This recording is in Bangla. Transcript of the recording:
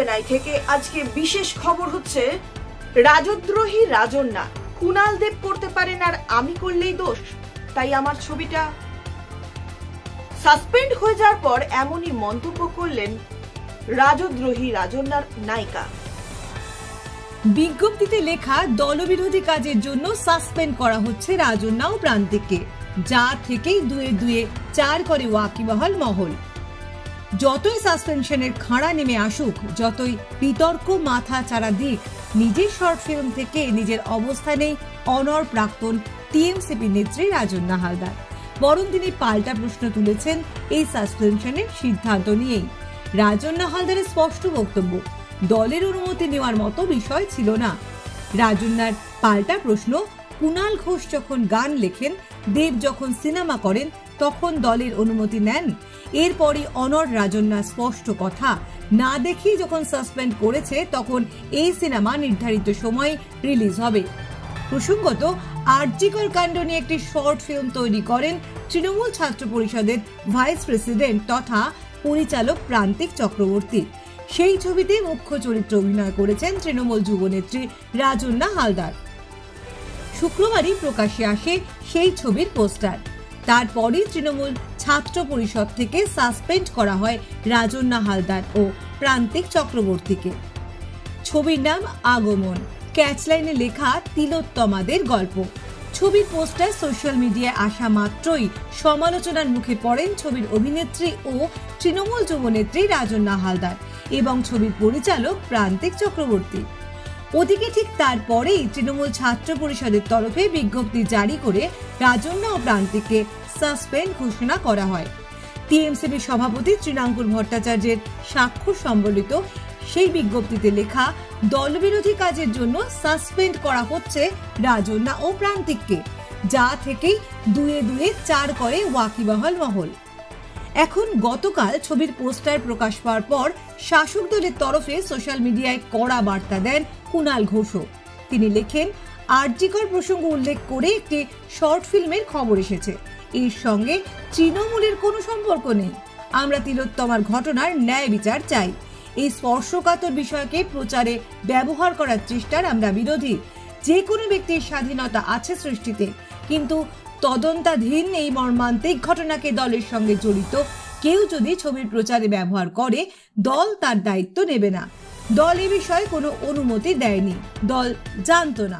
ওপেনাই থেকে আজকে বিশেষ খবর হচ্ছে রাজদ্রোহী রাজন্যা, কুণাল দেব করতে পারেন আর আমি করলেই দোষ, তাই আমার ছবিটা সাসপেন্ড হয়ে যাওয়ার পর এমনই মন্তব্য করলেন রাজদ্রোহী রাজন্যার নায়িকা। বিজ্ঞপ্তিতে লেখা দলবিরোধী কাজের জন্য সাসপেন্ড করা হচ্ছে রাজন্যা ও প্রান্তিককে, যা থেকেই দুয়ে দুয়ে চার করে ওয়াকিবহাল মহল। যতই সাসপেনশনের খাড়া নেমে আসুক, যতই বিতর্ক মাথা চারা দিক, নিজের শর্ট ফিল্ম থেকে নিজের অবস্থানেই অনড় প্রাক্তন টিএমসিপি নেত্রী রাজন্যা হালদার। বরং তিনি পাল্টা প্রশ্ন তুলেছেন এই সাসপেনশনের সিদ্ধান্ত নিয়েই। রাজন্যা হালদারের স্পষ্ট বক্তব্য, দলের অনুমতি নেওয়ার মতো বিষয় ছিল না। রাজন্যার পাল্টা প্রশ্ন, কুণাল ঘোষ যখন গান লেখেন, দেব যখন সিনেমা করেন, তখন দলের অনুমতি নেন? এরপরই অনড় রাজন্যার স্পষ্ট কথা, না দেখেই যখন সাসপেন্ড করেছে তখন এই সিনেমা নির্ধারিত সময়ে রিলিজ হবে। প্রসঙ্গত, আরজিকর কাণ্ড নিয়ে একটি শর্ট ফিল্ম তৈরি করেন তৃণমূল ছাত্র পরিষদের ভাইস প্রেসিডেন্ট তথা পরিচালক প্রান্তিক চক্রবর্তী। সেই ছবিতে মুখ্য চরিত্রে অভিনয় করেছেন তৃণমূল যুবনেত্রী রাজন্যা হালদার। শুক্রবারই প্রকাশ্যে আসে সেই ছবির পোস্টার। তারপরই তৃণমূল ছাত্র পরিষদ থেকে সাসপেন্ড করা হয় রাজন্যা হালদার ও প্রান্তিক চক্রবর্তীকে। ছবির নাম আগমন, ক্যাচলাইনে লেখা তিলোত্তমাদের গল্প। ছবির পোস্টার সোশ্যাল মিডিয়ায় আসা মাত্রই সমালোচনার মুখে পড়েন ছবির অভিনেত্রী ও তৃণমূল যুবনেত্রী রাজন্যা হালদার এবং ছবির পরিচালক প্রান্তিক চক্রবর্তী। ওদিকে ঠিক তারপরেই তৃণমূল ছাত্র পরিষদের তরফে বিজ্ঞপ্তি জারি করে রাজন্যা ও প্রান্তিককে সাসপেন্ড ঘোষণা করা হয়। টিএমসিপি সভাপতি তৃণাঙ্কুর ভট্টাচার্যের স্বাক্ষর সম্বলিত সেই বিজ্ঞপ্তিতে লেখা, দলবিরোধী কাজের জন্য সাসপেন্ড করা হচ্ছে রাজন্যা ও প্রান্তিককে, যা থেকেই দুয়ে দুয়ে চার করে ওয়াকিবহাল মহল। এখন গতকাল ছবির পোস্টার প্রকাশ পাওয়ার পর শাসক দলের তরফে সোশ্যাল মিডিয়ায় কড়া বার্তা দেন কুণাল ঘোষও। তিনি লেখেন, আরজিকর প্রসঙ্গ উল্লেখ করে একটি শর্ট ফিল্মের খবর এসেছে, এর সঙ্গে তৃণমূলের কোনো সম্পর্ক নেই। আমরা তিলোত্তমার ঘটনার ন্যায় বিচার চাই। এই স্পর্শকাতর বিষয়কে প্রচারে ব্যবহার করার চেষ্টার আমরা বিরোধী। যে কোনো ব্যক্তির স্বাধীনতা আছে সৃষ্টিতে, কিন্তু তদন্তাধীন এই মর্মান্তিক ঘটনাকে দলের সঙ্গে জড়িত কেউ যদি ছবির প্রচারে ব্যবহার করে, দল তার দায়িত্ব নেবে না। দল এ বিষয়ে কোনো অনুমতি দেয়নি, দল জানতো না।